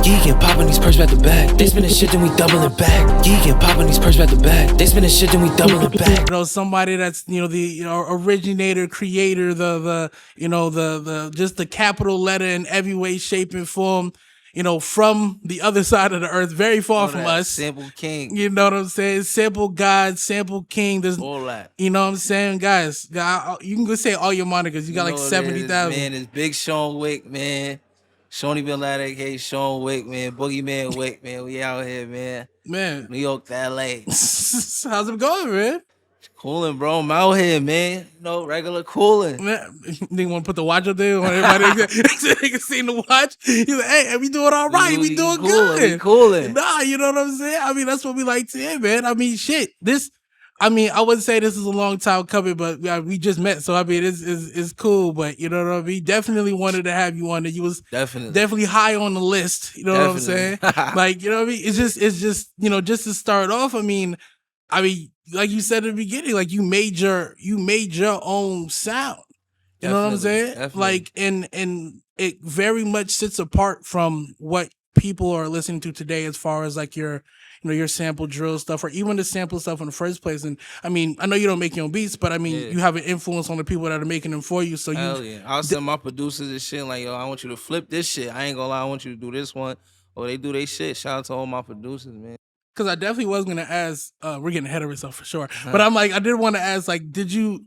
Geeking, popping these perks back to back. They spinning shit, then we double it back. Geeking, popping these perks back to back. They spinning shit, then we double it back. You know, somebody that's the originator, creator, the just the capital letter in every way, shape, and form. From the other side of the earth, very far from us. Sample king. You know what I'm saying? Sample God, sample king. There's all that. You know what I'm saying, guys? You can go say all your monikers. You got like 70,000. Man, it's Big Sean Wick, man. Shawny Binladen, aka Sean Wick, man. Boogeyman Wick, man. We out here, man. Man. New York to LA. How's it going, man? Cooling, bro. I'm out here, man. Regular cooling. Man, you want to put the watch up there? Everybody can see the watch. He's like, hey, we doing all right. We doing good. We cooling. Nah, you know what I'm saying? I mean, that's what we like to hear, man. I mean, shit. I wouldn't say this is a long time coming, but we just met. So, I mean, it's cool. But, you know what I mean? Definitely wanted to have you on. You was definitely high on the list. You know what I'm saying? Like, you know what I mean? It's just, just to start off, I mean, like you said at the beginning, like you made your own sound. You know what I'm saying? Definitely. Like, and it very much sits apart from what people are listening to today, as far as like your sample drill stuff, or even the sample stuff in the first place. And I mean, I know you don't make your own beats, but I mean, you have an influence on the people that are making them for you. So I'll send my producers and shit like, yo, I want you to flip this shit. I ain't gonna lie, I want you to do this one. Or they do their shit. Shout out to all my producers, man. Because I definitely was going to ask, we're getting ahead of ourselves for sure. But I'm like, I did want to ask, like, you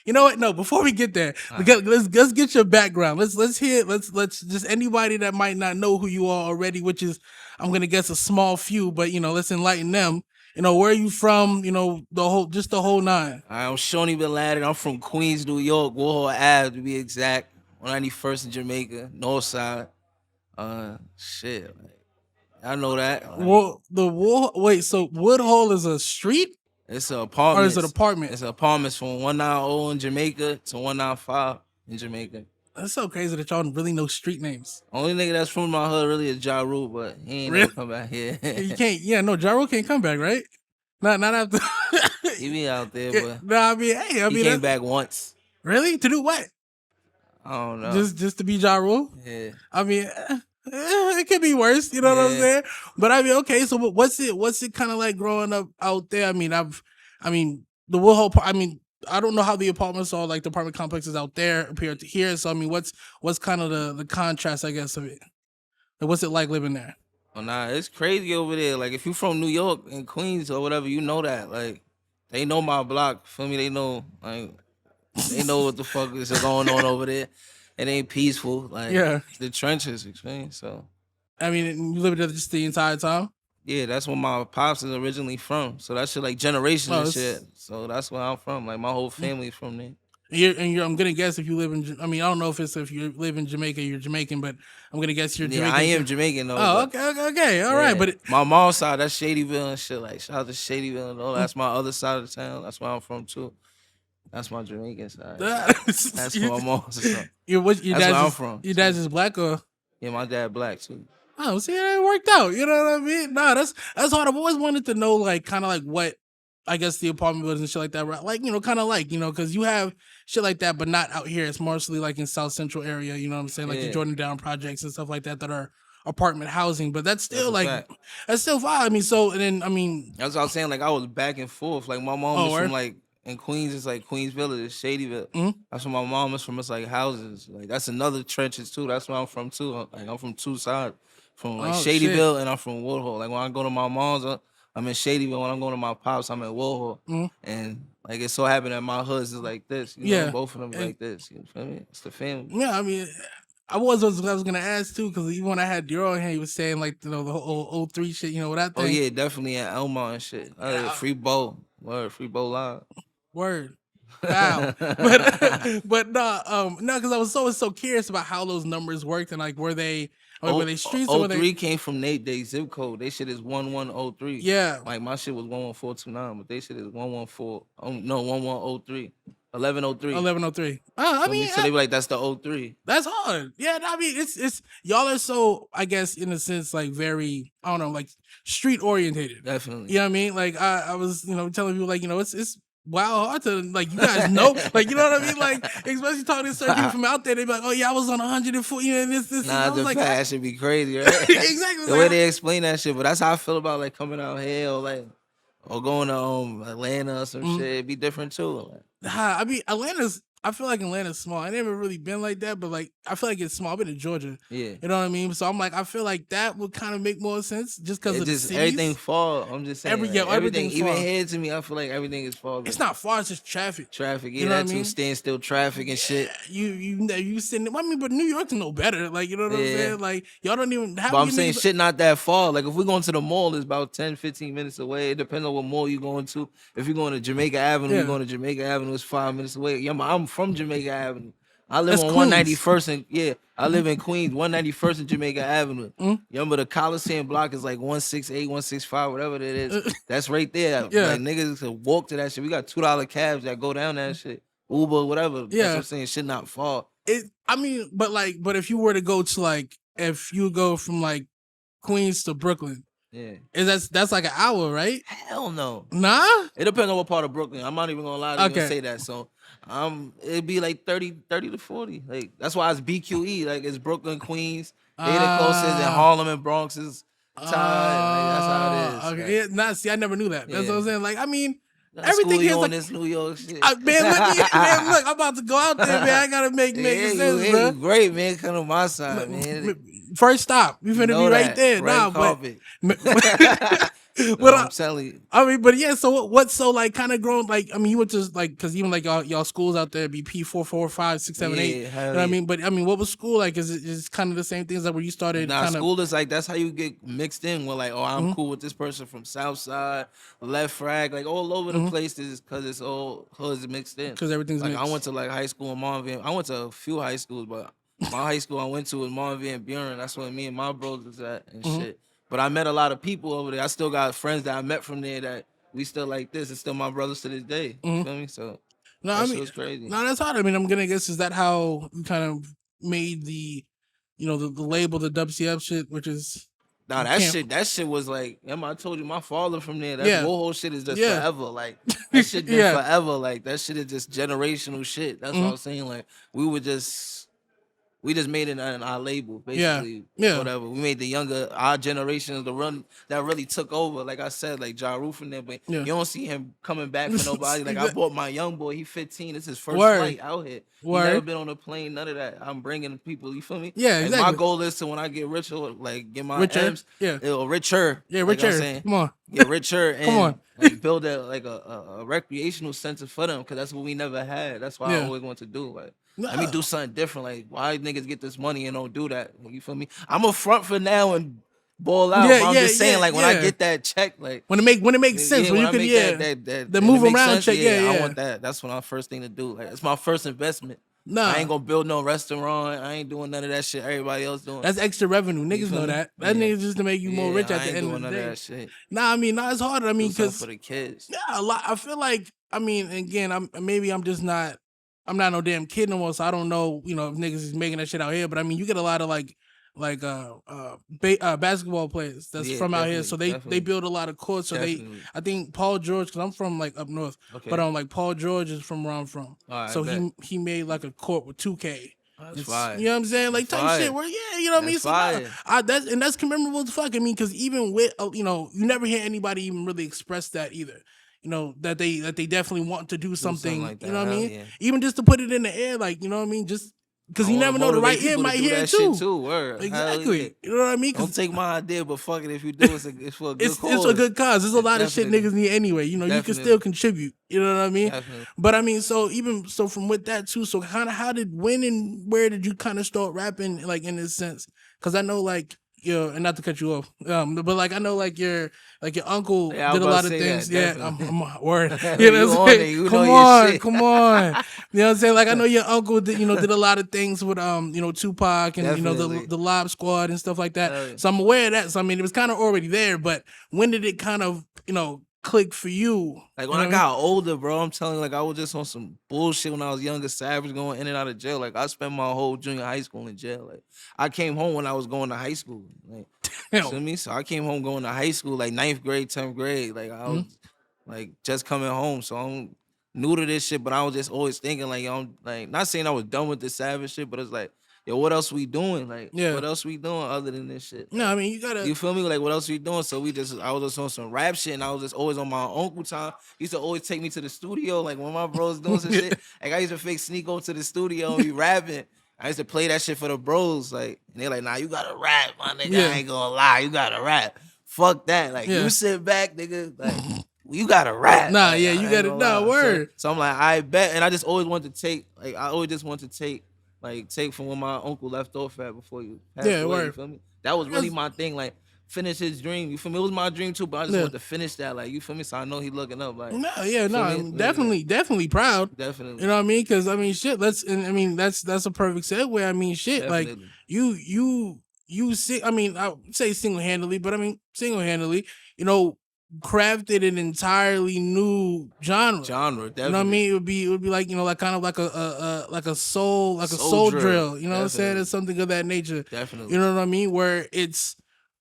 know what? No, before we get there, let's get your background. Let's just anybody that might not know who you are already, which is, I'm going to guess a small few, but, let's enlighten them. Where are you from? The whole nine. I'm Shawny Binladen. I'm from Queens, New York, Warhol Ave to be exact. 191st in Jamaica, North Side. Shit, like, I know that. So Woodhull is a street? It's an apartment. Or is it an apartment? It's apartments from 190 in Jamaica to 195 in Jamaica. That's so crazy that y'all really know street names. Only nigga that's from my hood really is Ja Rule, but he ain't never come back here. You can't. Yeah, no, Ja Rule can't come back, right? Not after. He be out there, but no, he came back once. Really? To do what? I don't know. Just to be Ja Rule? Yeah. I mean, it could be worse. You know what I'm saying? But I mean, okay. So what's it kind of like growing up out there? I mean, the Woodhull. I don't know how the apartments are, like the apartment complexes out there appear to here. So I mean, what's kind of the contrast, I guess, of it? Like, what's it like living there? Well, nah, it's crazy over there. Like, if you from New York and Queens or whatever, you know that. Like, they know my block. Feel me? They know. Like, they know what the fuck is going on over there. It ain't peaceful. Like, the trenches, so. I mean, you lived there just the entire time? Yeah, that's where my pops is originally from. So that shit like generations and shit. So that's where I'm from. Like, my whole family's from there. I'm gonna guess if you live in. I don't know if you live in Jamaica, you're Jamaican, but I'm gonna guess you're Jamaican. Yeah, I am Jamaican though. Oh, okay, all right. But my mom's side, that's Shadyville and shit. Like, shout out to Shadyville and all. That's my other side of the town. That's where I'm from too. That's my Jamaican side. That's where my mom's from. That's where I'm from. Your dad's just black, or? Yeah, my dad black too. Oh, see, it worked out. You know what I mean? Nah, that's hard. I've always wanted to know, like, kind of like what, I guess, the apartment buildings and shit like that, right? Like, kind of like, because you have shit like that, but not out here. It's mostly like in South Central area, you know what I'm saying? Like the Jordan Down projects and stuff like that are apartment housing, but that's still that's still fine. That's what I was saying. Like, I was back and forth. Like, my mom was from like, in Queens, it's like Queens Village, it's Shadyville. Mm-hmm. That's where my mom is from. It's like houses. Like, that's another trenches too. That's where I'm from too. Like, I'm from two sides. From like Shadyville, and I'm from Woodhull. Like, when I go to my mom's, I'm in Shadyville. When I'm going to my pops, I'm in Woodhull. Mm-hmm. And like, it so happened that my hoods is like this. You know, both of them like this. You feel me? It's the family. Yeah, I was gonna ask too, because even when I had Duro in here, he was saying like, the whole 03 shit, what that thing. Oh yeah, definitely at Elmont and shit. Free bowl. Word, free bowl live. Word. Wow. but no, because I was so curious about how those numbers worked, and like, were they streets? 03 came from they zip code. They shit is 1103. Yeah. Like, my shit was 11429, but they shit is 114. 1103. 1103. 1103. So they were like, that's the 03. That's hard. Yeah, it's y'all are so, I guess, in a sense, like, very, I don't know, like, street orientated. Definitely. You know what I mean? Like, I was, telling people, like, it's wild hard to like you guys know, like you know what I mean, like especially talking to certain people from out there, they be like, oh yeah, I was on 140, and this. Nah, the like, fact should be crazy, right? Exactly. The way they explain that shit, but that's how I feel about like coming out here or going to Atlanta or some shit. It'd be different too. I mean, I feel like Atlanta's small. I never really been like that, but like I feel like it's small. I've been to Georgia. Yeah. You know what I mean? So I'm like, I feel like that would kind of make more sense just because of the cities. Everything fall. I'm just saying. Everything even here to me, I feel like everything is falling. It's not far, it's just traffic. Traffic, yeah, you know that too, standstill traffic and shit. You sitting. I mean, but New York's no better. Like, you know what I'm saying? Like, y'all don't even have. But I'm saying shit not that far. Like, if we're going to the mall, it's about 10, 15 minutes away. It depends on what mall you're going to. If you're going to Jamaica Avenue, you're going to Jamaica Avenue, it's 5 minutes away. Yeah, I'm from Jamaica Avenue. I live on 191st and I live in Queens, 191st and Jamaica Avenue. But the Coliseum block is like 168, 165, whatever it is. That's right there. Like niggas can walk to that shit. We got $2 cabs that go down that shit. Uber, whatever. That's what I'm saying. Shit not far. I mean, but if you were to go to like, if you go from like Queens to Brooklyn, that's like an hour, right? Hell no. Nah? It depends on what part of Brooklyn. I'm not even gonna lie to you and say that. So it'd be like 30 to 40. Like that's why it's BQE. Like it's Brooklyn, Queens. They the closest, and Harlem and Bronx is tied. Like, that's how it is. Okay. Right? See, I never knew that. That's what I'm saying. Like, I mean, everything is like this New York shit. Man, look, I'm about to go out there, man. I gotta make sense, bro. Great, man. Come to my side, man. First stop. We finna be right there. But I'm telling you. I mean, but yeah, so what's so like kind of grown, like, I mean, you went to like, because even like y'all schools out there be P4, 4, 5, 6, 7, 8. You know what I mean? But I mean, what was school like? Is it just kind of the same things that where you started? School is like, that's how you get mixed in with like, oh, I'm cool with this person from South Side, Left Frag, like all over the places because it's all hoods mixed in. Because everything's like, mixed. I went to like high school in Montville. I went to a few high schools, but my high school I went to was Montville and Buren. That's where me and my bros was at and shit. But I met a lot of people over there. I still got friends that I met from there that we still like this. It's still my brothers to this day. You feel me? So that shit was crazy. No, that's hard. I mean, I'm gonna guess, is that how you kind of made the, you know, the label, the WCF shit, which is that shit was like, I told you my father from there. That whole shit is just forever. Like that shit been forever. Like that shit is just generational shit. That's what I'm saying. Like we just made it on our label, basically. Whatever. We made the younger, our generation, the run that really took over. Like I said, like Ja Rule from there, but you don't see him coming back for nobody. Like I bought my young boy, he 15. It's his first flight out here. He never been on a plane, none of that. I'm bringing people, you feel me? Yeah, like, exactly. my goal is to, when I get richer, like get my richer? M's, richer. Yeah, richer. Like come on. Get richer and come on. like, build a recreational center for them, because that's what we never had. That's why I always want to do. Like, let me do something different. Like, why niggas get this money and don't do that? You feel me? I'm a front for now and ball out. I'm just saying, like, when I get that check, like when it makes sense, when you can the move around check, I want that. That's what my first thing to do. Like, it's my first investment. I ain't gonna build no restaurant. I ain't doing none of that shit everybody else doing. That's extra revenue. Niggas know that. That niggas just to make you more rich at the end of the day. That shit. I mean, it's hard. I mean, because for the kids. Yeah, a lot. I feel like, I mean, again, I'm not no damn kid no more, so I don't know, you know, if niggas is making that shit out here. But I mean, you get a lot of basketball players that's from out here, so they build a lot of courts. So I think Paul George, because I'm from like up north, but like Paul George is from where I'm from, so he made like a court with 2K. That's fire. You know what I'm saying? Like type shit where you know what I mean? So that's commemorable as fuck. I mean, because even with you know, you never hear anybody even really express that either. You know, that they definitely want to do something like that, you know what I mean? Yeah. Even just to put it in the air, like, you know what I mean? Just because you never know, the right ear might hear it too. Exactly. You know what I mean? Don't take my idea, but fuck it, if you do, it's for a good cause. It's a good cause. There's a lot of shit niggas need anyway. You know, you can still contribute. You know what I mean? Definitely. But I mean, so from with that too, so kind of when and where did you kind of start rapping, like, in this sense? Because I know, like, and not to cut you off, but like I know, like your uncle did a lot of things. I'm word. You know what I'm saying? Come on. You know what I'm saying? Like I know your uncle did a lot of things with Tupac and the Lob Squad and stuff like that. So I'm aware of that. So I mean, it was kind of already there. But when did it kind of click for you? Like when I got older, bro, I'm telling you, like I was just on some bullshit when I was younger, savage, going in and out of jail. Like I spent my whole junior high school in jail. Like I came home when I was going to high school. Like, you know what I mean? So I came home going to high school, like 9th grade, 10th grade. Like I was like just coming home. So new to this shit, but I was just always thinking like, yo, I'm like not saying I was done with the savage shit, but it's like, yo, what else we doing? Like, what else we doing other than this shit? No, like, I mean you gotta. You feel me? Like, what else we doing? So I was just on some rap shit, and I was just always on my uncle time. He used to always take me to the studio, like when my bros doing some shit. Like I used to fake sneak over to the studio and be rapping. I used to play that shit for the bros, like, and they're like, nah, you gotta rap, my nigga. I ain't gonna lie, you gotta rap. Fuck that. Like, you sit back, nigga. Like, you gotta rap. Nah, like, you gotta, nah, word. So I'm like, I bet. And I just always wanted to take, like, take from where my uncle left off at before you passed away, word. you feel me? That was really my thing, like, finish his dream, you feel me? It was my dream too, but I just wanted to finish that, like, you feel me? So I know he looking up, like. Definitely proud. Definitely. You know what I mean? Because, I mean, shit, that's a perfect segue. I mean, shit, Definitely. like, you see, I mean, I would say single-handedly, but I mean, single-handedly, you know, crafted an entirely new genre. Definitely. You know what I mean? It would be like, you know, like kind of like a soul drill. You know what I'm saying? It's something of that nature. Definitely. You know what I mean? Where it's,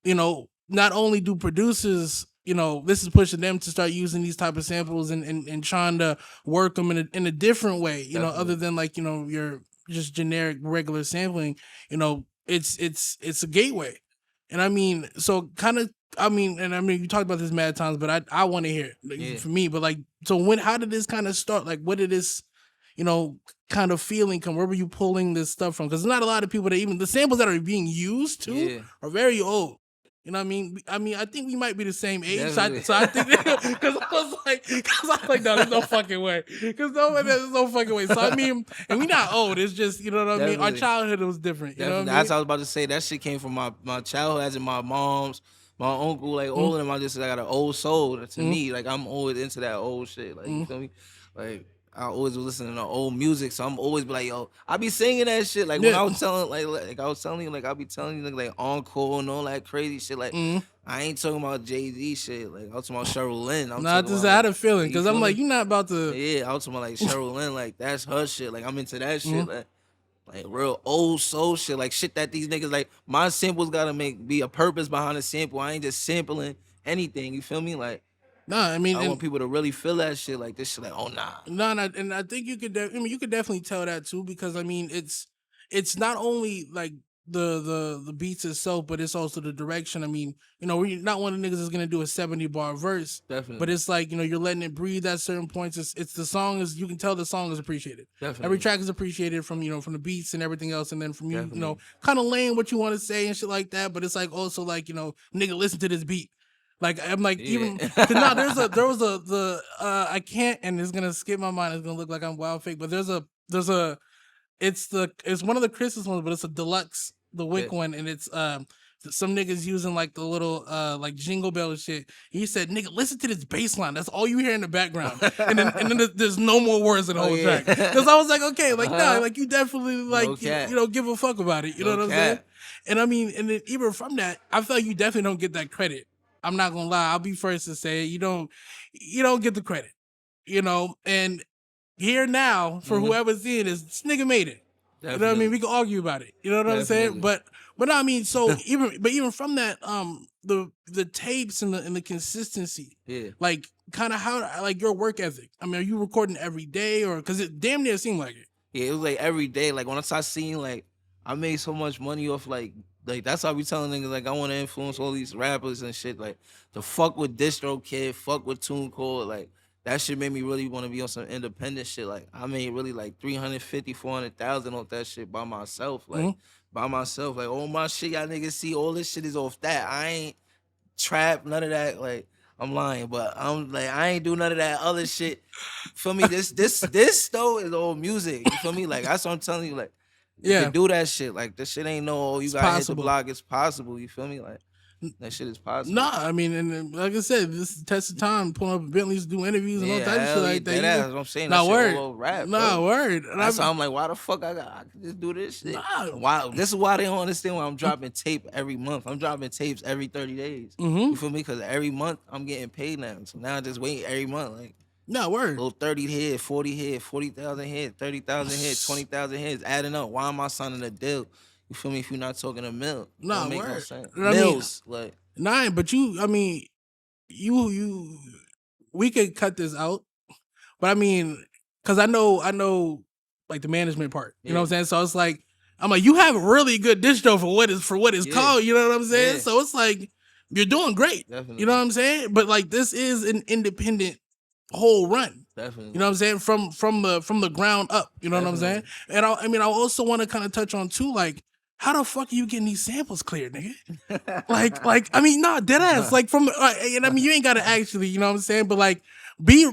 you know, not only do producers, you know, this is pushing them to start using these type of samples and trying to work them in a different way, you know, other than like, you know, your just generic regular sampling. You know, it's a gateway. And I mean, so kind of, I mean, you talked about this mad times, but I want to hear it for me. But like, so how did this kind of start? Like, what did this, you know, kind of feeling come? Where were you pulling this stuff from? Because there's not a lot of people that even the samples that are being used to are very old. You know what I mean? I think we might be the same age. So I think because I was like, no, there's no fucking way. There's no fucking way. So I mean, and we not old. It's just, you know what I mean? Our childhood was different. You know what I mean? That's what I was about to say. That shit came from my childhood, as in my mom's, my uncle, like all of them. I got an old soul. To me, like I'm always into that old shit. Like you feel me? Like I always was listening to old music, so I'm always be like, yo, I be singing that shit. Like when I was telling, like I was telling you, like I be telling you, like Encore and all that crazy shit. Like I ain't talking about Jay-Z shit. Like I was talking about Cheryl Lynn. I just had a feeling because I'm like, you're not about to. Yeah, I was talking about like Cheryl Lynn. Like that's her shit. Like I'm into that shit. Like real old soul shit. Like shit that these niggas like. My samples gotta be a purpose behind the sample. I ain't just sampling anything. You feel me? Like. Nah, I mean, I want people to really feel that shit, like this shit, like, oh nah. Nah, and I think you could. You could definitely tell that too, because I mean, it's not only like the beats itself, but it's also the direction. I mean, you know, we're not one of the niggas is gonna do a 70-bar verse, definitely. But it's like, you know, you're letting it breathe at certain points. It's the song is, you can tell the song is appreciated. Definitely. Every track is appreciated from, you know, from the beats and everything else, and then from you, you know, kind of laying what you want to say and shit like that. But it's like also like, you know, nigga, listen to this beat. Like I'm like even no, there was I can't, and it's gonna skip my mind. It's gonna look like I'm wild fake, but it's one of the Christmas ones, but it's a deluxe, the Wick one, and it's some niggas using like the little like jingle bell shit. He said, "Nigga, listen to this bass line. That's all you hear in the background." and then there's no more words in the whole track. Because I was like, okay, like nah, like you definitely like you know, give a fuck about it. You know what I'm saying? And I mean, and then even from that, I feel like you definitely don't get that credit. I'm not gonna lie. I'll be first to say you don't get the credit, you know. And here now for whoever's in is this nigga made it. Definitely. You know what I mean? We can argue about it. You know what I'm saying? But I mean, so even from that, the tapes and the consistency, like kind of how like your work ethic. I mean, are you recording every day or because it damn near seemed like it? Yeah, it was like every day. Like when I started seeing like I made so much money off like that's how I be telling niggas like I want to influence all these rappers and shit. Like to fuck with Distro Kid, fuck with TuneCore, like that shit made me really want to be on some independent shit. Like I made really like 350, 400,000 off that shit by myself. Like by myself. Like all my shit y'all niggas see, all this shit is off that. I ain't trap, none of that. Like I'm lying, but I'm like I ain't do none of that other shit. For me, this though is old music. You feel me? Like that's what I'm telling you. Like. You can do that shit. Like, this shit ain't you gotta hit the block. It's possible. You feel me? Like, that shit is possible. Nah, I mean, and like I said, this is the test of time. Pulling up Bentleys, do interviews and all type of shit like that. That's what I'm saying. Nah, word. Rap, word. That's why I'm like, why the fuck I can just do this shit? Why? This is why they don't understand why I'm dropping tape every month. I'm dropping tapes every 30 days. You feel me? Because every month I'm getting paid now. So now I just wait every month. Like, no, word. Little 30 hit, 40 hit, 40,000 hit, 30,000 hit, 20,000 hits, adding up. Why am I signing a deal? You feel me? If you're not talking a mill. Nah, word. No mills. Like. Nah, but you, I mean, we could cut this out. But I mean, because I know, like the management part. You know what I'm saying? So it's like, I'm like, you have a really good distro for what it's called. You know what I'm saying? So it's like, you're doing great. Definitely. You know what I'm saying? But like, this is an independent whole run. Definitely. You know what I'm saying? From the ground up. You know what I'm saying? And I mean, I also want to kind of touch on too, like, how the fuck are you getting these samples cleared, nigga? like, I mean, nah, dead ass. Like and I mean, you ain't gotta actually, you know what I'm saying? But like, be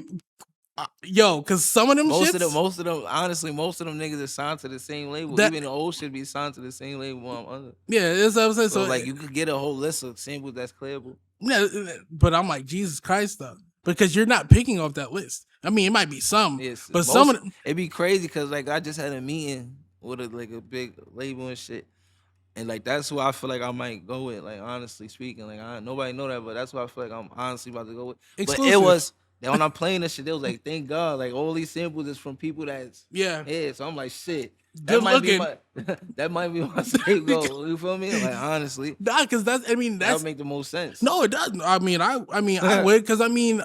because some of them most shits, of them, honestly, most of them niggas are signed to the same label. Even the old shit be signed to the same label I'm under. Yeah, that's what I'm saying. So like, you could get a whole list of samples that's clearable. Yeah, but I'm like, Jesus Christ, though, because you're not picking off that list. I mean, it might be some, but some of them, it'd be crazy because like I just had a meeting with a big label and shit. And like that's who I feel like I might go with, like honestly speaking. Like nobody know that, but that's who I feel like I'm honestly about to go with. Exclusive. But it was when I'm playing this shit, they was like, thank God, like all these samples is from people that's So I'm like, shit. That might be my scapegoat. You feel me? Like honestly, nah, because that would make the most sense. No, it doesn't. I mean, I would, because I mean,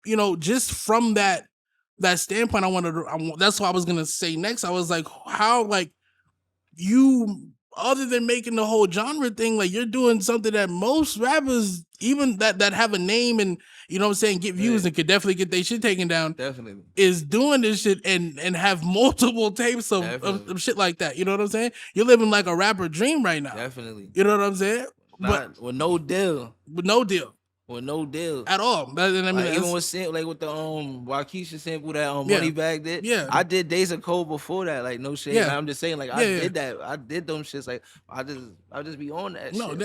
you know, just from that standpoint, that's what I was gonna say next. I was like, how, like, you, other than making the whole genre thing, like, you're doing something that most rappers, even that have a name and, you know what I'm saying, get views and could definitely get their shit taken down, is doing this shit and have multiple tapes of shit like that. You know what I'm saying? You're living like a rapper dream right now. Definitely. You know what I'm saying? But with no deal. With no deal at all. I mean, like, even with the Waukesha sample that Moneybag did. Yeah, I did Days of Cold before that. Like no shit. Yeah. Like, I'm just saying, like I did that. I did them shits. Like I just be on that. No, shit.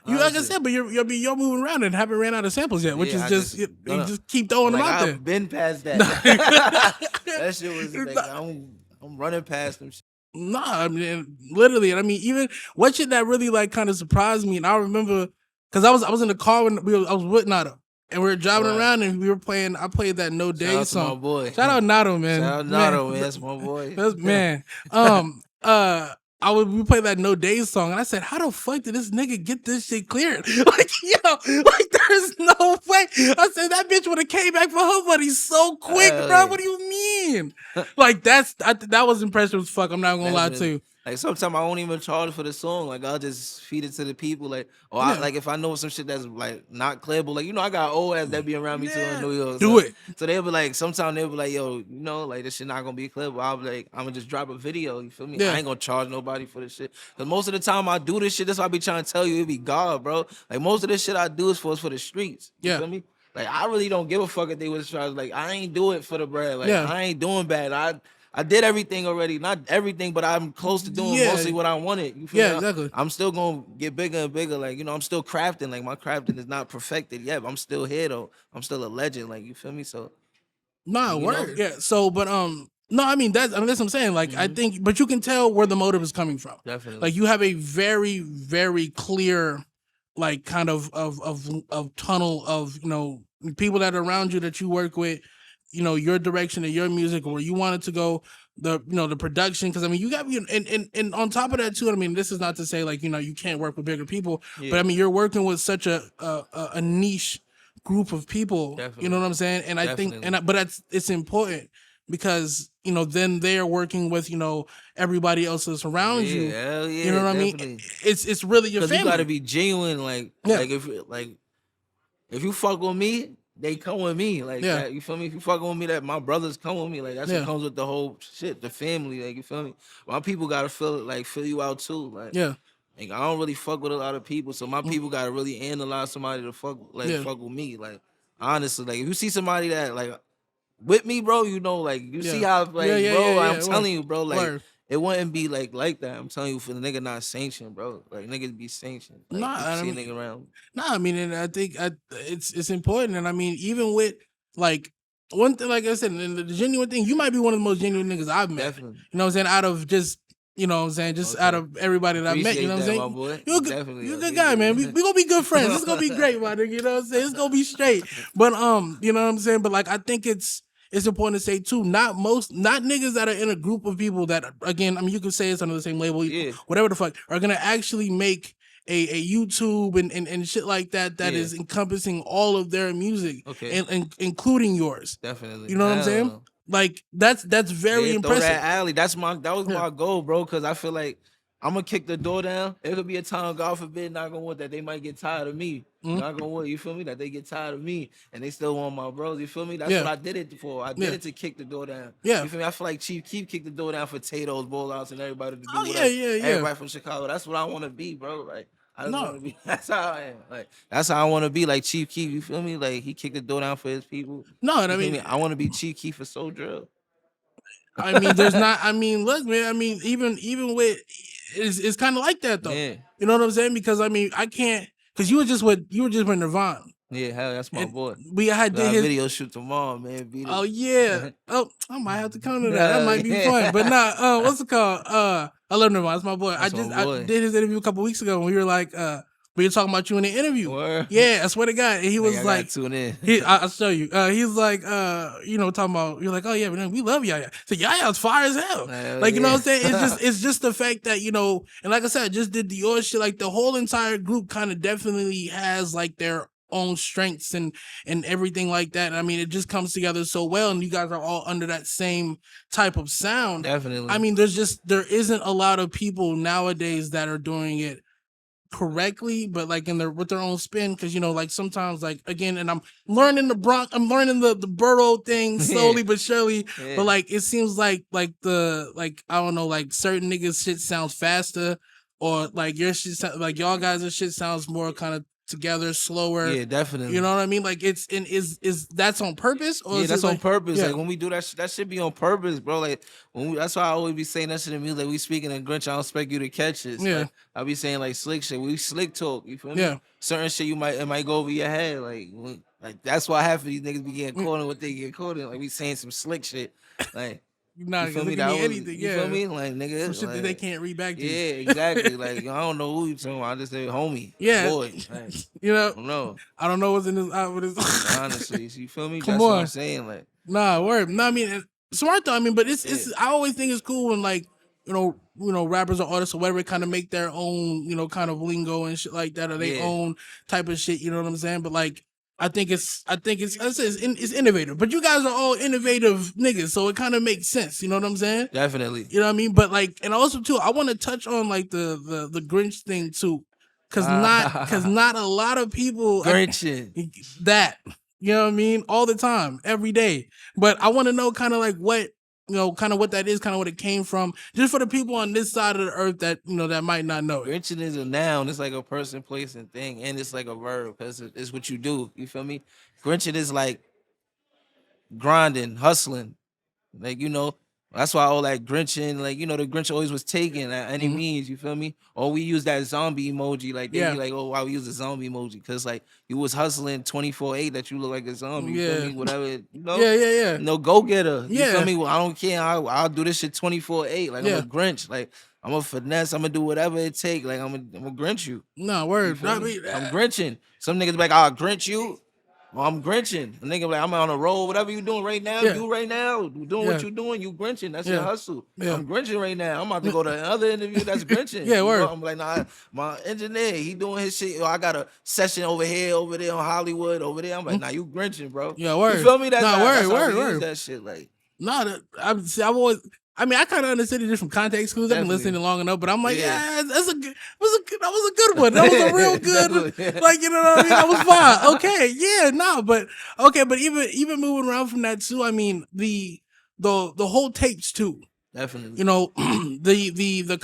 You like I said, but you're moving around and haven't ran out of samples yet, which is you just keep throwing them out there. I've been past that. That shit was like I'm running past them. Nah, I mean, literally, and I mean, even what shit that really like kind of surprised me, and I remember because I was in the car when I was with Nato, and we were driving around and we were playing. I played that No Day song. My boy. Shout out Nato, man. Shout out Nato, man. That's my boy. Man. We played that No Days song, and I said, "How the fuck did this nigga get this shit cleared? Like, there's no way." I said that bitch would have came back for her money so quick, bro. What do you mean? Like that was impressive as fuck. I'm not gonna lie to you. Like sometimes I won't even charge for the song. Like I'll just feed it to the people. Like like if I know some shit that's like not clearable. Like I got old ass that be around me too in New York. Do it. So they'll be like, sometimes they'll be like, yo, like this shit not gonna be clearable. I'll be like, I'm gonna just drop a video. You feel me? I ain't gonna charge nobody for this shit. Cause most of the time I do this shit. That's why I be trying to tell you it be God, bro. Like most of this shit I do is for the streets. You feel me? Like I really don't give a fuck if they was charged. Like I ain't do it for the bread. Like I ain't doing bad. I did everything already. Not everything, but I'm close to doing mostly what I wanted. You feel me? Exactly. I'm still gonna get bigger and bigger. Like, I'm still crafting. Like my crafting is not perfected yet, but I'm still here though. I'm still a legend. Like, you feel me? So word. Yeah. So, but no, I mean that's what I'm saying. Like I think, but you can tell where the motive is coming from. Definitely. Like you have a very, very clear, like kind of tunnel of people that are around you that you work with. Your direction of your music, where you want it to go, the production, because I mean you got and on top of that too, I mean this is not to say like you can't work with bigger people, but I mean you're working with such a niche group of people. Definitely. You know what I'm saying? And I think but it's important because then they're working with everybody else that's around you. Hell yeah, you know what definitely. I mean? It's really your family. You got to be genuine, like if you fuck with me, they come with me, like that, you feel me? If you fucking with me, that my brothers come with me, like that's what comes with the whole shit, the family, like you feel me? My people gotta fill you out too, like like I don't really fuck with a lot of people, so my people gotta really analyze somebody to fuck with me, like honestly, like if you see somebody that like with me, bro, like you see how like bro, I'm telling you, bro, like. It wouldn't be like that. I'm telling you, for the nigga not sanctioned, bro. Like niggas be sanctioned. Like, I mean, nigga around. Nah, I mean, and I think it's important. And I mean, even with like one thing, like I said, and the genuine thing, you might be one of the most genuine niggas I've met. Definitely. You know what I'm saying? Out of just out of everybody that I met, you know what I'm saying? My boy. You're a good guy, man. We gonna be good friends. It's gonna be great, my nigga. You know what I'm saying? It's gonna be straight. But you know what I'm saying? But like I think it's important to say too, not niggas that are in a group of people that, again, I mean, you could say it's under the same label, whatever the fuck, are gonna actually make a YouTube and shit like that is encompassing all of their music, and including yours. Definitely. You know what I'm saying? Like that's very impressive. Throw that alley. That was my goal, bro. Because I feel like I'm gonna kick the door down. It could be a time, God forbid, not gonna want that they might get tired of me. Not gonna want, you feel me? That they get tired of me and they still want my bros. You feel me? That's what I did it for. I did it to kick the door down. Yeah. You feel me? I feel like Chief Keef kicked the door down for Tato's, Bollouts, and everybody to do yeah. Everybody from Chicago. That's what I want to be, bro. Like I just want to be. That's how I am. Like that's how I want to be. Like Chief Keef. You feel me? Like he kicked the door down for his people. No, and I mean, I want to be Chief Keef for Soul Drill. I mean, there's not. I mean, look, man. I mean, even with it's kind of like that though. Yeah. You know what I'm saying? Because I mean, I can't. Because you were just with Nirvana. Yeah, hell, that's my boy. We had did his video shoot tomorrow, man. Oh yeah. Oh, I might have to come to that. That might be fun. But nah. What's it called? I love Nirvana. That's my boy. I did his interview a couple weeks ago, and we were like, we were talking about you in the interview. Word? Yeah, I swear to God. And he was like, tune in. I'll show you. He was like, you know, talking about, you're like, oh yeah, but we love Yaya. So Yaya's fire as hell. Like, you know what I'm saying? It's just the fact that, you know, and like I said, I just did the Dior shit. Like the whole entire group kind of definitely has like their own strengths and everything like that. And I mean, it just comes together so well, and you guys are all under that same type of sound. Definitely. I mean, there isn't a lot of people nowadays that are doing it correctly, but like with their own spin, because you know, like sometimes, like again, and I'm learning I'm learning the borough thing slowly but surely. But like it seems like I don't know, like certain niggas shit sounds faster, or like your shit like y'all guys' shit sounds more kind of together, slower. Yeah, definitely. You know what I mean? Like is that's on purpose? Or that's on purpose. Yeah. Like when we do that should be on purpose, bro. Like that's why I always be saying that shit in music. Like we speaking in Grinch, I don't expect you to catch this. Yeah. Like, I be saying like slick shit. We slick talk. You feel me? Yeah. Certain shit it might go over your head. Like that's why half of these niggas be getting caught in what they get caught in. Like we saying some slick shit. Like you're not you feel me? Anything. You feel me? Like nigga, some shit that they can't read back to. Yeah, exactly. Like I don't know who you talking about. I just said homie. Yeah. Boy. Like, you know. I don't know what's in his honestly, you feel me? Come That's on. what I'm saying. Like word. No, I mean smart though. I mean, but it's I always think it's cool when like, you know, rappers or artists or whatever kind of make their own, you know, kind of lingo and shit like that, or their own type of shit. You know what I'm saying? But like, I think it's innovative. But you guys are all innovative niggas, so it kind of makes sense. You know what I'm saying? Definitely. You know what I mean? But like, and also too, I want to touch on like the Grinch thing too, because not a lot of people Grinching that. You know what I mean? All the time, every day. But I want to know kind of like what, you know, kind of what that is, kind of what it came from, just for the people on this side of the earth that, you know, that might not know it. Grinching is a noun. It's like a person, place, and thing, and it's like a verb because it's what you do. You feel me? Grinching is like grinding, hustling. Like, you know, that's why all that Grinching, like, you know, the Grinch always was taken at any means, you feel me? Or we use that zombie emoji, like, they be like, oh, why we use a zombie emoji? Because, like, you was hustling 24/8 that you look like a zombie, you feel me? Whatever, you know? Yeah. No go-getter, you feel me? Well, I don't care, I'll do this shit 24/8, like, I'm a Grinch, like, I'm a finesse, I'm gonna do whatever it take, like, I'm a Grinch you. No, word. I'm Grinching. Some niggas be like, I'll Grinch you. Well, I'm Grinching. A nigga like, I'm on a roll. Whatever you doing right now, do right now. You doing what you doing, you Grinching. That's your hustle. I'm Grinching right now. I'm about to go to another interview that's Grinching. Word. Know? I'm like, nah, my engineer, he doing his shit. I got a session over here, over there on Hollywood, over there. I'm like, nah, you Grinching, bro. Yeah, word. You feel me? That's word. That shit, like. I've always. I mean, I kind of understood it from context clues. I've been listening long enough, but I'm like, that was a good one. That was a real good, like, you know what I mean? That was fine. Okay, but even moving around from that too, I mean, the whole tapes too. Definitely. You know, the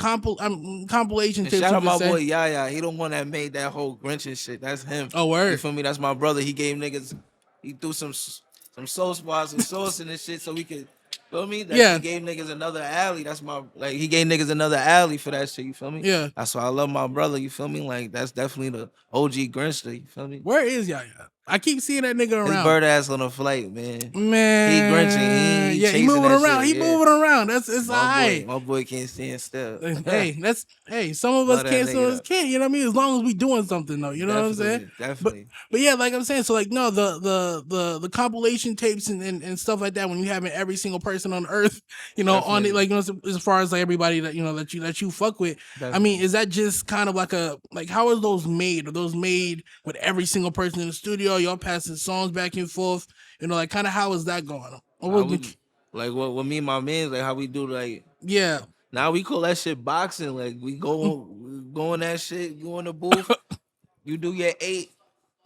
compilation tapes. Shout out my boy Yaya. He the one that made that whole Grinching shit. That's him. Oh, word. You feel me? That's my brother. He gave niggas. He threw some soul spots and sauce in this shit so we could. Feel me? He gave niggas another alley. He gave niggas another alley for that shit. You feel me? Yeah. That's why I love my brother. You feel me? Like that's definitely the OG Grinchster. You feel me? Where is Yaya? I keep seeing that nigga His around. bird ass on a flight, man. Man, He grinching. He he moving that around. shit, He moving around. It's alright. My boy can't stand still. Some of us Love that can't, some of nigga us can't. You know what I mean? As long as we doing something though, you know what I'm saying? Definitely. But yeah, like I'm saying, so like no, the compilation tapes and stuff like that when you having every single person on earth, you know, on it, like you know, as far as like everybody that you know that you fuck with. Definitely. I mean, is that just kind of like how are those made? Are those made with every single person in the studio? Y'all passing songs back and forth? You know, like kind of how is that going? Like what me and my man, like how we do, like yeah. Now we call that shit boxing. Like we go on that shit, go in the booth, you do your 8.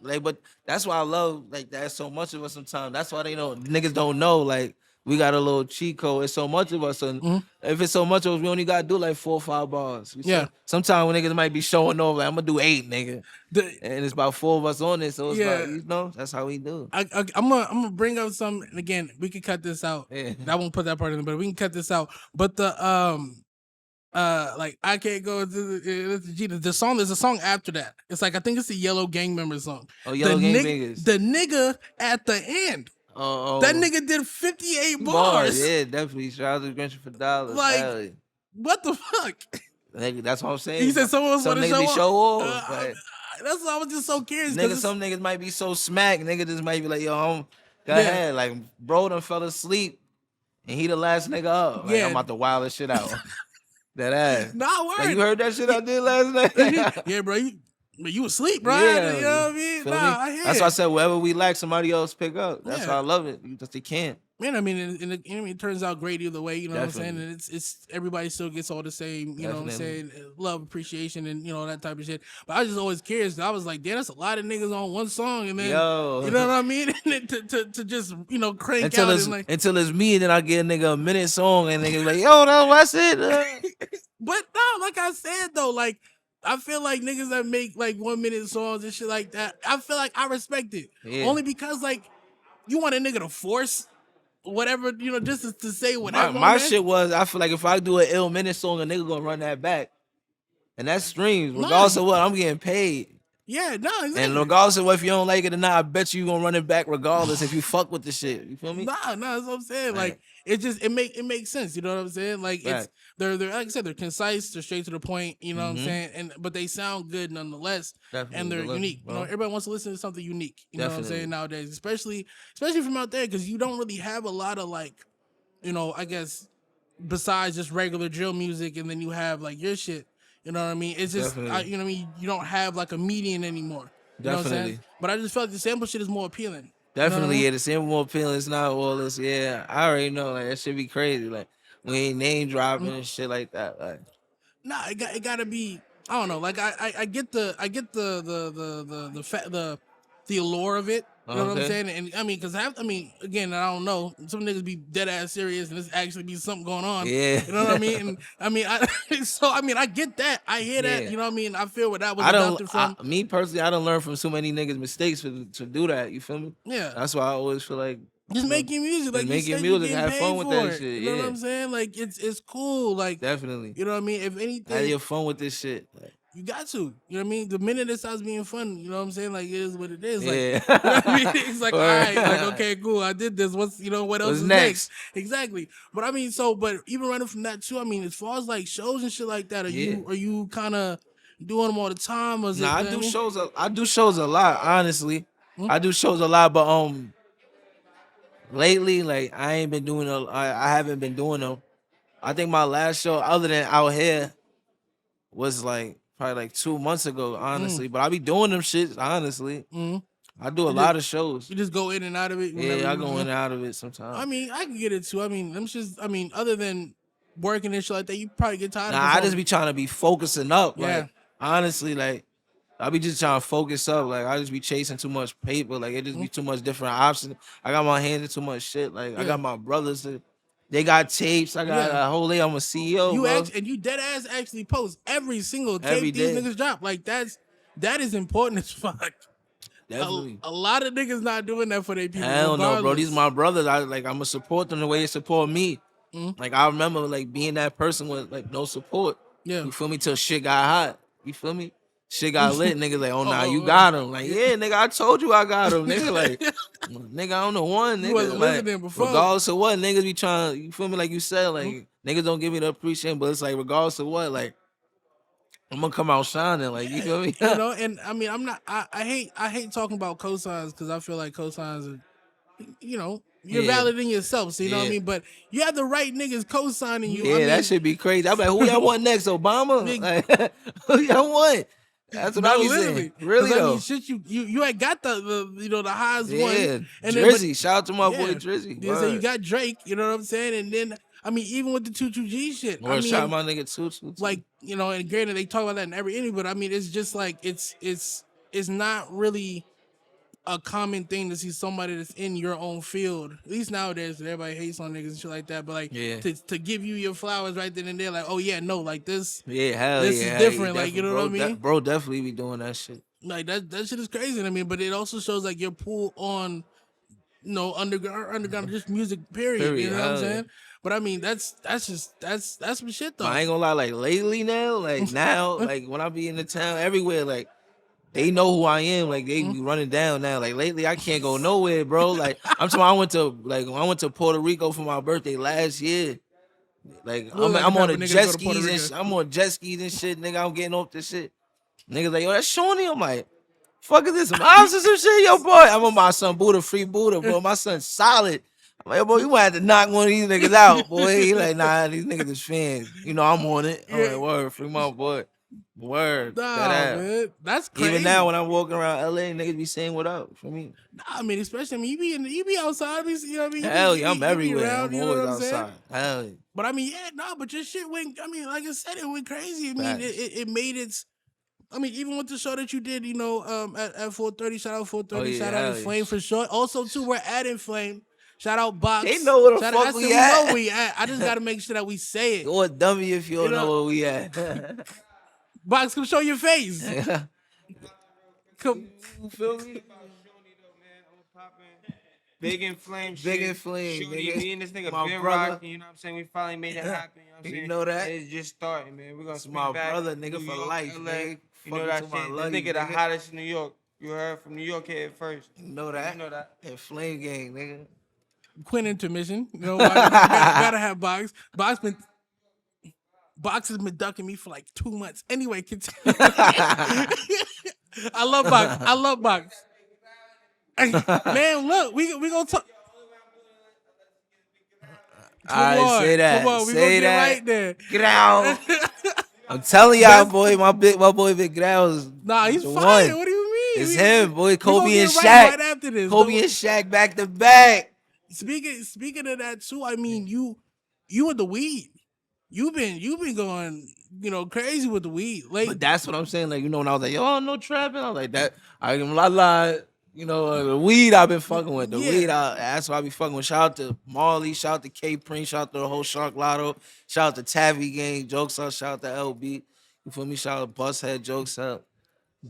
Like, but that's why I love like that so much of us sometimes. That's why niggas don't know. Like we got a little cheat code. It's so much of us, and if it's so much of us, we only gotta do like 4 or 5 bars. Sometimes when niggas might be showing off, like I'm gonna do 8, nigga, and it's about 4 of us on it. So it's about, you know, that's how we do. I'm gonna bring up some, and again, we can cut this out. Yeah. I won't put that part in, but we can cut this out. But the like I can't go to the song. There's a song after that. It's like I think it's the Yellow Gang Member song. Oh, Yellow Gang Members. The nigga at the end. Oh, that nigga did 58 bars. Yeah, definitely. Shout out to Grinch for dollars. Like, what the fuck? That's what I'm saying. He said someone want to show off. That's why I was just so curious. Some niggas might be so smack. Nigga just might be like, yo, go ahead. Like, bro done fell asleep, and he the last nigga up. Like, I'm about to wild this shit out. That ass. Nah, word. Like, you heard that shit I did last night? Yeah, bro. You asleep, bro. Yeah, you know what I mean? Nah, I hear That's why I said wherever we lack, somebody else pick up. That's why I love it. You just can't. Man, I mean, it turns out great either way. You know what I'm saying? And it's everybody still gets all the same. You know what I'm saying? Love, appreciation, and you know that type of shit. But I was just always curious. I was like, damn, that's a lot of niggas on one song, and then you know what I mean? And to just crank until out until it's me, and then I get a nigga a minute song, and niggas like, yo, no, that's it. But no, like I said though, like. I feel like niggas that make like 1 minute songs and shit like that, I feel like I respect it. Only because like you want a nigga to force whatever, you know, just to say whatever. My shit was, I feel like if I do an ill minute song, a nigga gonna run that back. And that's streams. Regardless of what, I'm getting paid. Yeah, no, exactly. And regardless of what, if you don't like it or not, I bet you gonna run it back regardless if you fuck with the shit. You feel me? Nah, that's what I'm saying. Like it makes sense. You know what I'm saying? Like it's they're like I said, they're concise, they're straight to the point. You know what I'm saying? But they sound good nonetheless. Definitely. And they're unique. You know, everybody wants to listen to something unique. You know what I'm saying nowadays, especially from out there, because you don't really have a lot of like, you know, I guess besides just regular drill music, and then you have like your shit. You know what I mean? It's just, you know what I mean? You don't have like a median anymore. You know what I'm saying? But I just felt like the sample shit is more appealing. Definitely, the sample more appealing. It's not all this. Yeah, I already know. Like that should be crazy. Like we ain't name dropping and shit like that. Like, nah, it gotta be. I don't know. Like I get the allure of it. You know what I'm saying? And I mean, again, I don't know. Some niggas be dead ass serious, and there's actually be something going on. Yeah, you know what I mean. And I mean, I get that. I hear that. You know what I mean. I feel where that was adopted from. Me personally, I don't learn from so many niggas' mistakes to do that. You feel me? Yeah. That's why I always feel like just making music, like making music, have fun with that shit. You know what I'm saying? Like it's cool. Like definitely. You know what I mean? If anything, have your fun with this shit. Like, you got to. You know what I mean? The minute it starts being fun, you know what I'm saying? Like, it is what it is. Like, yeah. You know what I mean? It's like, all right, like, okay, cool. I did this. What else is next? Exactly. But I mean, but even running from that too, I mean, as far as like shows and shit like that, are you kind of doing them all the time? Or I do shows. I do shows a lot, honestly. I do shows a lot, but lately, like, I ain't been doing I haven't been doing them. I think my last show, other than out here, was like probably like 2 months ago, honestly. But I be doing them shits, honestly. I do a lot of shows. You just go in and out of it? Yeah, I go in and out of it sometimes. I mean, I can get it too. I mean, other than working and shit like that, you probably get tired of it. I just be trying to be focusing up. Yeah. Like, honestly, like, I be just trying to focus up. Like, I just be chasing too much paper. Like, it just be too much different options. I got my hands in too much shit. Like, I got my brothers that... They got tapes. I got a whole day. I'm a CEO. And you dead ass actually post every single tape these niggas drop. Like that is important as fuck. Definitely. A lot of niggas not doing that for their people. I don't know, bro. These my brothers. I'ma support them the way they support me. Like I remember like being that person with like no support. Yeah. You feel me? Till shit got hot. You feel me? shit got lit. Niggas like, oh nah, you got him. Like, yeah, nigga, I told you I got him. Nigga, like, nigga, I'm the one. Nigga, You wasn't like, listening before. regardless of what, niggas be trying. You feel me? Like you said, like niggas don't give me the appreciation, but it's like regardless of what, like. I'm gonna come out shining, like you feel me? You know, and I mean, I'm not. I hate talking about cosigns because I feel like cosigns are, you know, you're valid in yourself. So you know what I mean. But you have the right niggas co-signing you. Yeah, I mean, that should be crazy. I'm like, who y'all want next, Obama? Like, who y'all want? That's what I be saying. Really though. I mean, shit, you had got the you know the highest one. And Drizzy, then, shout out to my boy Drizzy. Yeah, so you got Drake. You know what I'm saying? And then I mean, even with the 22G shit. I mean, shout out my nigga too. Like, you know, and granted they talk about that in every interview, but I mean, it's just like it's not really a common thing to see somebody that's in your own field. At least nowadays, everybody hates on niggas and shit like that. But like, to give you your flowers right then and there, like, oh yeah, no, like this. Yeah, hell this is different. Like, you know what I mean? Bro, definitely be doing that shit. Like that shit is crazy. I mean, but it also shows like your pull on, you know, underground, just music. Period. You know what I'm saying? But I mean, that's some shit though. I ain't gonna lie, like lately now, like now, like when I be in the town everywhere, like they know who I am. Like they be running down now. Like lately, I can't go nowhere, bro. Like I'm talking. I went to Puerto Rico for my birthday last year. Like I'm on a jet skis and shit. I'm on jet skis and shit, nigga. I'm getting off this shit. Niggas like, yo, that's Shawny. I'm like, fuck is this? Some ops or some shit, yo, boy. I'm on my son Buddha, free Buddha, bro. My son's solid. I'm like, boy, you might have to knock one of these niggas out, boy. He like, nah, these niggas is fans. You know, I'm on it. I'm like, word, free my boy. Word. Nah, man. That's crazy. Even now when I'm walking around LA, niggas be saying what up for me. Nah, I mean, especially, I mean, you be outside, you know what I mean? Hell yeah, I'm everywhere. Around, I'm always outside. Hell yeah. But I mean, but your shit went, I mean, like I said, it went crazy. I mean, it made its, I mean, even with the show that you did, you know, at 430, shout out 430, shout out Flame for sure. Also, too, we're adding Flame. Shout out Box. They know where the fuck we at. Know we at. I just got to make sure that we say it. You're a dummy if you don't know where we at. Box, come show your face. Come. You feel me? Big and Flame shit. Big and Flame. Shooty, me and this nigga been rocking, you know what I'm saying? We finally made it happen, you know what I'm saying? You know that? It's just starting, man. We're going to speak my back. brother, nigga, New for York, life, LA. nigga. You know that shit? This nigga the hottest in New York. You heard from New York here first. You know that? You know that? And Flame Gang, nigga. Quinn intermission. You know why? Gotta have Box. Box has been ducking me for like 2 months. Anyway, continue. I love Box. Man, look, we gonna talk. Come on, say that. Come on, we say gonna that. get right there. Get out. I'm telling y'all, boy, my boy Big Grau is he's the fire. one. What do you mean? It's him, boy. Kobe and Shaq. Right after this. Kobe and Shaq back to back. Speaking of that too, I mean, you with the weed. You've been going, you know, crazy with the weed. Like, but that's what I'm saying. Like, you know, when I was like, yo, no trapping, I was like that. I ain't gonna lie. You know, the weed I've been fucking with. The weed, that's what I be fucking with. Shout out to Marley, shout out to K Prince, shout out to the whole Shark Lotto, shout out to Tavi Gang, Jokes Up, shout out to LB. You feel me? Shout out to Busthead, Jokes Up.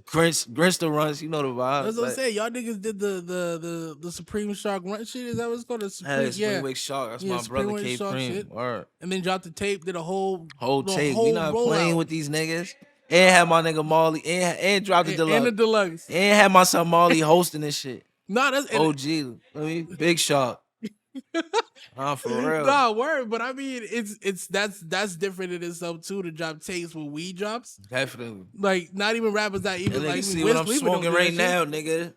Grinch the runs, you know the vibe. That's what I'm saying. Y'all niggas did the Supreme Shark run shit. Is that what it's called? The Supreme, Supreme Wake Shark. That's my brother K Prince. And then dropped the tape, did a whole tape. We not playing with these niggas. And had my nigga Marley and dropped the deluxe. And the deluxe. And had my son Marley hosting this shit. Nah, that's OG. Big Shark. For real. Nah, word. But I mean, that's different in itself too, to drop tapes with weed drops. Definitely. Like, not even rappers that even like see what I'm smoking right now, nigga.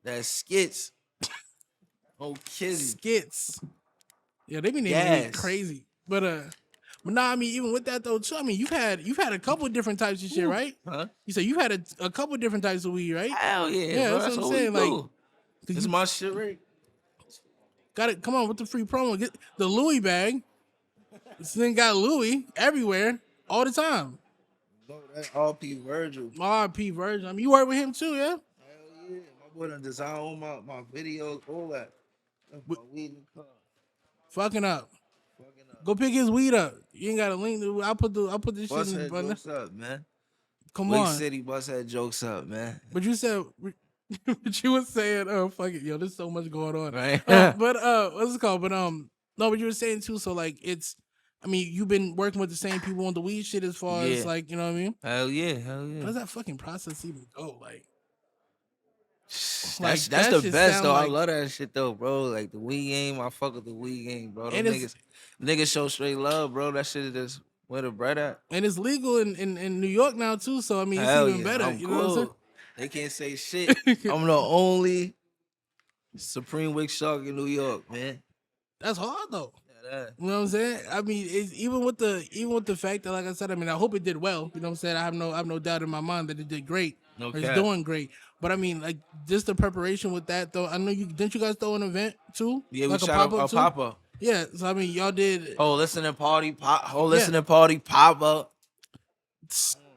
That's skits. Oh, kitty. Skits. Yeah, they be naming me crazy. But nah, I mean, even with that though, too, I mean, you've had a couple different types of shit, right? Huh? You said you've had a couple different types of weed, right? Hell yeah. Yeah, bro. that's what I'm saying. Like, this is my shit, right? Got it. Come on with the free promo. Get the Louis bag. This thing got Louis everywhere all the time. That's RP Virgil. RP Virgil. I mean, you work with him too, yeah? Hell yeah. My boy done design all my videos, all that. That's my weed in the car. Fucking up. Go pick his weed up. You ain't got a link. I'll put this shit in the button. Jokes up, man. Come Lake on. City Busthead Jokes Up, man. But you said, but you were saying, fuck it, yo, there's so much going on. Right. But what's it called? But no, but you were saying too. So like, it's, I mean, you've been working with the same people on the weed shit as far as like, you know what I mean? Hell yeah, hell yeah. How does that fucking process even go? Like That's that the shit best sound though. I like, love that shit though, bro. Like the weed game, I fuck with the weed game, bro. Them and niggas show straight love, bro. That shit is just where the bread at. and it's legal in New York now too. So I mean, it's Hell even yeah, better. I'm You know what I'm saying? cool. They can't say shit. I'm the only Supreme Wick Shark in New York, man. That's hard though. Yeah, You know what I'm saying? I mean, it's even with the fact that, like I said, I mean, I hope it did well. You know what I'm saying? I have no doubt in my mind that it did great. No Or it's cap. doing great. But I mean, like just the preparation with that though. I know didn't you guys throw an event too? Yeah, we Like a shot pop-up a too? pop up. Yeah. So I mean, y'all did Listening party pop up.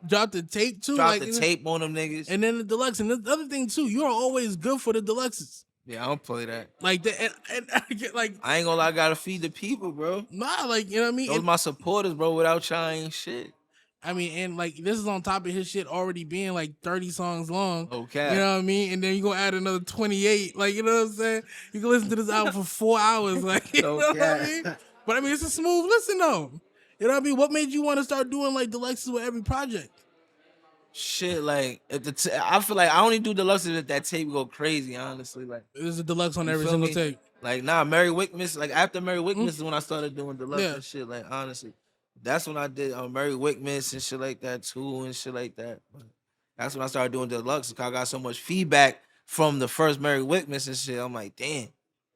drop the tape too. Drop like, the tape on them niggas. And then the deluxe. And the other thing too, you're always good for the deluxes. Yeah, I don't play that. Like that, and like I ain't gonna lie, I gotta feed the people, bro. nah, like you know what I mean. Those my supporters, bro. Without y'all, ain't shit. I mean, and like this is on top of his shit already being like 30 songs long. Okay. You know what I mean? And then you gonna add another 28. Like, you know what I'm saying? You can listen to this album for 4 hours. Like, you know what I mean? But I mean, it's a smooth listen though. You know what I mean? What made you want to start doing like deluxes with every project? Shit, like if I feel like I only do deluxes if that tape go crazy. Honestly, like There's a deluxe on every feel single me? tape. Like Merry Wickmas. Like after Merry Wickmas is when I started doing deluxe Yeah. and shit. Like honestly, that's when I did Merry Wickmas and shit like that too and shit like that. But that's when I started doing deluxe because I got so much feedback from the first Merry Wickmas and shit. I'm like, damn,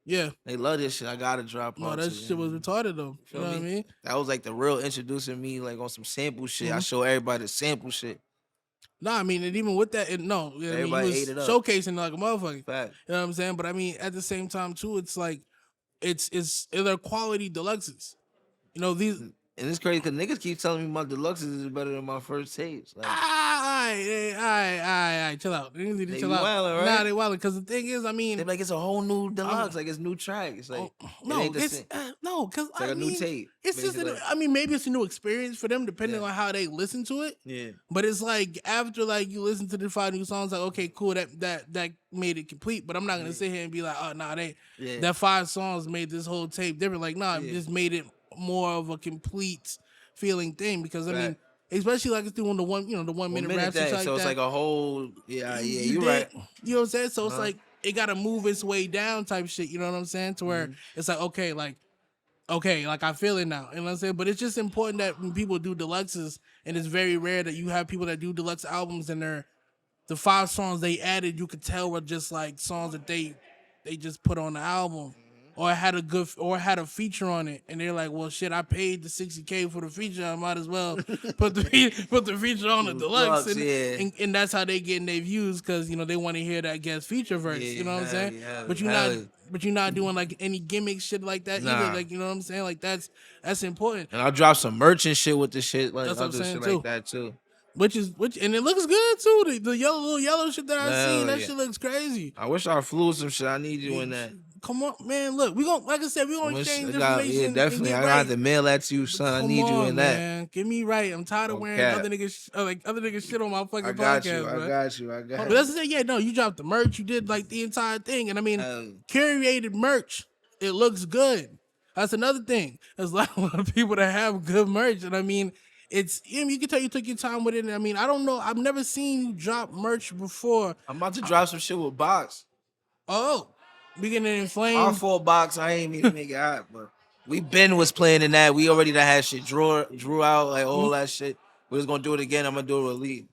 Yeah. they love this shit. I gotta drop No, on that to shit was retarded though. You know what I mean? That was like the real introducing me like on some sample shit. I show everybody the sample shit. No, I mean, and even with that, no, I mean, Everybody he was ate it up. showcasing like a motherfucker. Fact. You know what I'm saying? But I mean, at the same time too, it's like, they're quality deluxes. You know these. And it's crazy because niggas keep telling me my deluxes is better than my first tapes. Like, All right, chill out. They need to They chill be out. wildin', right? Nah, they wildin'. Because the thing is, I mean, they like it's a whole new deluxe, like it's new track. It's like no, ain't the it's same. no, because It's like I a mean, new tape. it's just, basically. I mean, maybe it's a new experience for them, depending on how they listen to it. Yeah. But it's like after like you listen to the 5 new songs, like okay, cool, that made it complete. But I'm not gonna sit here and be like, oh nah, that 5 songs made this whole tape different. Like nah, it just made it more of a complete feeling thing because I mean, especially like it's doing the 1 minute raps and shit like so it's that. like a whole you're did, right. You know what I'm saying? So it's like it gotta move its way down type shit, you know what I'm saying? To where it's like okay, like I feel it now. You know what I'm saying? But it's just important that when people do deluxes, and it's very rare that you have people that do deluxe albums and the 5 songs they added, you could tell were just like songs that they just put on the album. Or had a feature on it, and they're like, "Well, shit, I paid the $60K for the feature. I might as well put the feature on the deluxe." And that's how they getting their views because they want to hear that guest feature verse. You know what I'm saying? But you're not doing like any gimmick shit like that either. Like you know what I'm saying? Like that's important. And I'll drop some merch and shit with the shit. Like That's what I'll I'm do saying, shit too. like that too. Which and it looks good too. The little yellow shit that I seen, that yeah. shit looks crazy. I wish I flew some shit. I need you in that. Come on, man. Look, like I said, we gonna exchange information. Yeah, definitely. I got to mail that to you, son. I need you in that. Man. Get me right. I'm tired of wearing other niggas shit on my fucking I got podcast. you. Man. I got you. But that's the thing. Yeah, no, you dropped the merch. You did like the entire thing, and I mean, curated merch. It looks good. That's another thing. There's a lot of people that have good merch, and I mean, you can tell you took your time with it. And I mean, I don't know. I've never seen you drop merch before. I'm about to drop some shit with Box. Oh, beginning in flame. Our 4 Box. I ain't even make it hot, but was playing in that. We already done had shit drew out like all that shit. We was gonna do it again. I'm gonna do it with Elliott.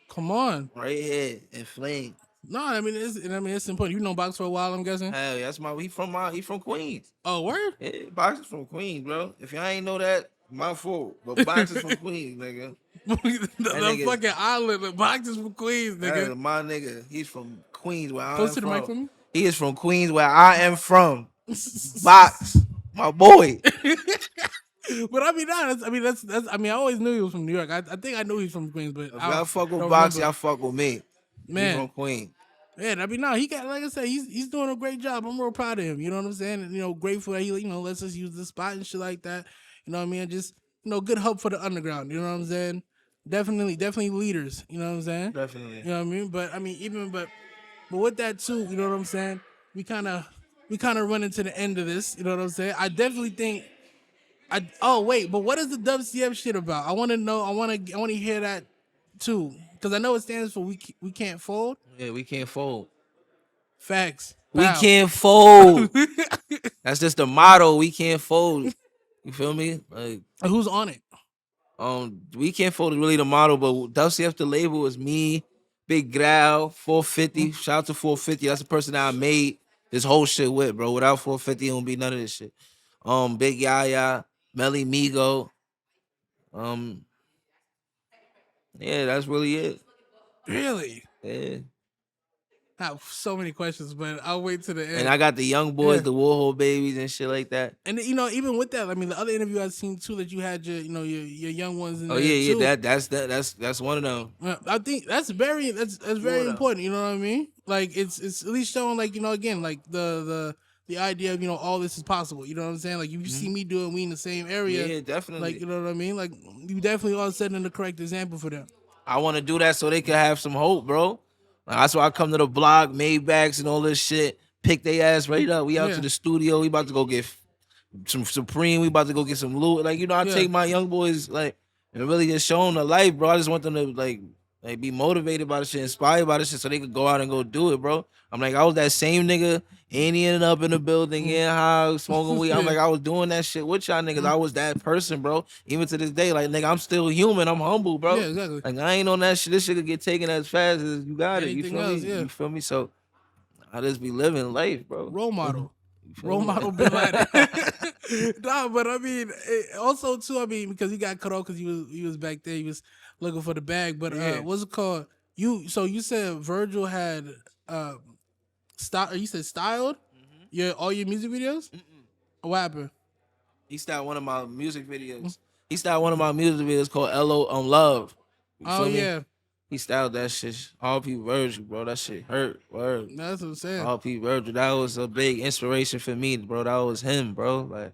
Come on, right here in flame. No, I mean it's important. You know Box for a while, I'm guessing. Hell, that's he from Queens. Oh, word? Yeah, Box is from Queens, bro. If y'all ain't know that, my fault. But Box is from Queens, nigga. the fucking island, the Box is from Queens, nigga. That, my nigga, he's from Queens where I am Close to from. the mic for me. He is from Queens where I am from. Box, my boy. But I mean, that's. I mean, I always knew he was from New York. I think I knew he's from Queens, but If y'all fuck with Box, y'all fuck with me. Man, he from Queens. Yeah, I mean, no, he got, like I said, he's doing a great job. I'm real proud of him. You know what I'm saying? And, grateful that he, lets us use the spot and shit like that. You know what I mean? Just, good help for the underground. You know what I'm saying? Definitely leaders. You know what I'm saying? Definitely. You know what I mean? But I mean, but with that too, you know what I'm saying? We kind of run into the end of this. You know what I'm saying? I definitely think Wait, but what is the WCF shit about? I want to know. I want to hear that too, because I know it stands for we can't fold. Yeah, we can't fold. Facts. We Pow. can't fold. That's just the motto. We can't fold. You feel me? Like, Who's on it? we can't fold is really the motto, but WCF the label is me, Big Grau, 450. Shout out to 450. That's the person that I made this whole shit with, bro. Without 450, it won't be none of this shit. Big Yaya, Melly Migo. Yeah, that's really it. Really? Yeah. I have so many questions, but I'll wait to the end. And I got the young boys, the Warhol babies and shit like that. And even with that, I mean, the other interview I've seen too, that you had your young ones in there Yeah, too. that's one of them. I think that's very important. You know what I mean? Like it's at least showing like again like the idea of all this is possible. You know what I'm saying? Like if you see me doing, we in the same area. Yeah, definitely. Like you know what I mean? Like you definitely are setting the correct example for them. I want to do that so they can have some hope, bro. Like, that's why I come to the block, Maybachs and all this shit. Pick their ass right up. We out to the studio. We about to go get some Supreme. We about to go get some loot. Like I take my young boys like and really just show them the life, bro. I just want them to like be motivated by the shit, inspired by the shit, so they could go out and go do it, bro. I'm like, I was that same nigga, ending up in the building, getting high, smoking weed. I'm like, I was doing that shit with y'all niggas. I was that person, bro. Even to this day, like, nigga, I'm still human. I'm humble, bro. Yeah, exactly. Like, I ain't on that shit. This shit could get taken as fast as you got it. You feel me? Yeah. You feel me? So I just be living life, bro. Role model. Role model Binladen. Nah, but I mean, also too, I mean, because he got cut off because he was back there, he was looking for the bag. But what's it called? You said Virgil had style. You said styled all your music videos. What happened? He styled one of my music videos. He styled one of my music videos called "Lo on Love." You feel me? Yeah. He styled that shit. R.P. Virgil, bro. That shit hurt. Word. That's what I'm saying. R.P. Virgil. That was a big inspiration for me, bro. That was him, bro. Like,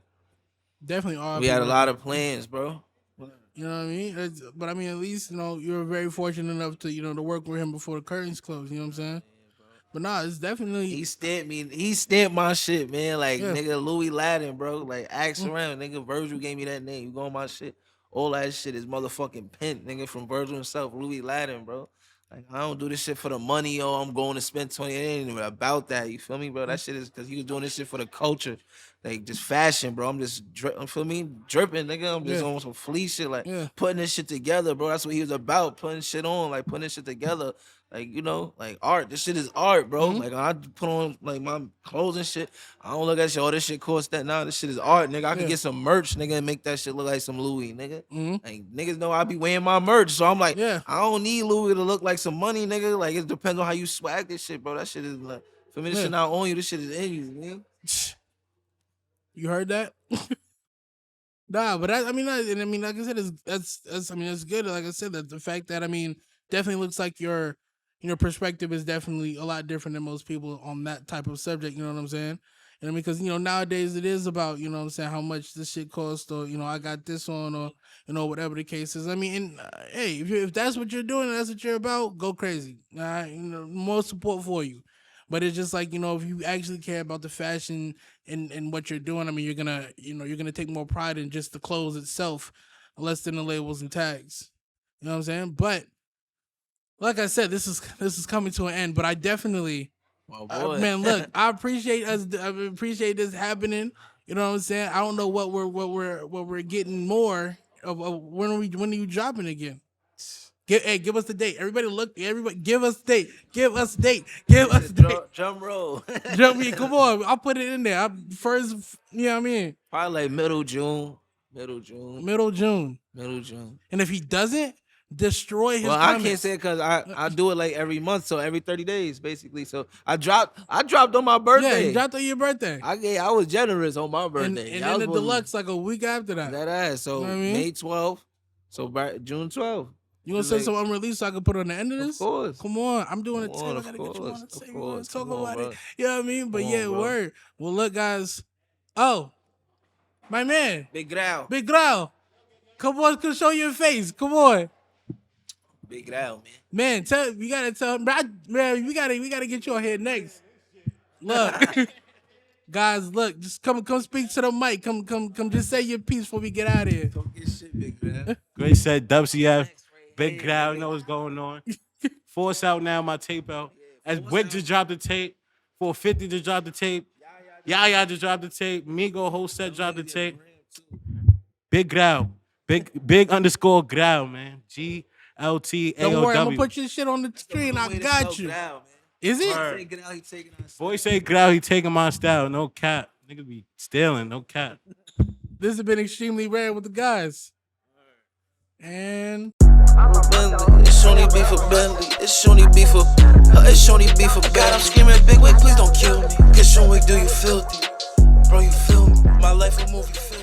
definitely R.P. we had a lot of plans, bro. You know what I mean? But I mean, at least you were very fortunate enough to to work with him before the curtains closed. You know what I'm saying? But nah, it's definitely he stamped me. He stamped my shit, man. Like nigga, Louis Ladden, bro. Like ask around, nigga. Virgil gave me that name. You go on my shit. All that shit is motherfucking pent, nigga, from Virgil himself, Louis Ladden, bro. Like, I don't do this shit for the money, yo. I'm going to spend 20. It ain't even about that. You feel me, bro? That shit is because he was doing this shit for the culture. Like, just fashion, bro. I'm just, feel me? Dripping, nigga. I'm just on some fleece shit. Like, putting this shit together, bro. That's what he was about. Putting shit on, like, putting this shit together. Like, like art. This shit is art, bro. Like, I put on, like, my clothes and shit. I don't look at shit. Oh, this shit costs that. Nah, this shit is art, nigga. I can get some merch, nigga, and make that shit look like some Louis, nigga. Like, niggas know I be wearing my merch. So I'm like, I don't need Louis to look like some money, nigga. Like, it depends on how you swag this shit, bro. That shit is, like, for me, this shit not on you. This shit is in you, nigga. You heard that? Nah, but I mean, like I said, that's good. Like I said, that the fact that definitely looks like your perspective is definitely a lot different than most people on that type of subject. You know what I'm saying? And because nowadays it is about what I'm saying, how much this shit costs, or I got this on, or whatever the case is. I mean, and, hey, if that's what you're doing, and that's what you're about, go crazy. All right, more support for you. But it's just like, if you actually care about the fashion and what you're doing, I mean, you're gonna take more pride in just the clothes itself, less than the labels and tags. You know what I'm saying? But like I said, this is coming to an end. But I definitely, man, look, I appreciate this happening. You know what I'm saying? I don't know what we're getting more of. When are you dropping again? Give us the date. Everybody, give us the date. Give us the date. Give us the date. Drum roll. Come on. I'll put it in there. First, you know what I mean? Probably like middle June. Middle June. And if he doesn't, destroy his comments. I can't say it because I do it like every month, so every 30 days, basically. So I dropped on my birthday. Yeah, you dropped on your birthday. I was generous on my birthday. And then the deluxe like a week after that. That ass. So May 12th. So by June 12th. You want to send some unreleased so I can put it on the end of this? Of course. Come on. I'm doing it too. I got to get you on the table. We want to talk about it. You know what I mean? But word. Well, look, guys. Oh, my man. Big Grau. Come on, show your face. Come on. Big Grau, man. Man, we gotta tell him. Man, we gotta get you on here next. Look. Guys, look, just come speak to the mic. Come, just say your piece before we get out of here. Don't get shit, big man. Great set, WCF. Big crowd, know what's going on. Force out now, my tape out. As Wick just dropped the tape. 450 just dropped the tape. Yaya just dropped the tape. Migo whole set dropped the tape. Big growl. Big underscore growl, man. GLTAOW. Don't worry, I'm gonna put your shit on the screen. I got you. Is it? Boy say growl, he taking my style. No cap. Niggas be stealing, no cap. This has been extremely rare with the guys. And It's only beef for Bentley. It's only beef for it's only beef for God. I'm screaming big wig, please don't kill me. Cause Shawny, do you filthy? Bro, you feel me? My life a movie.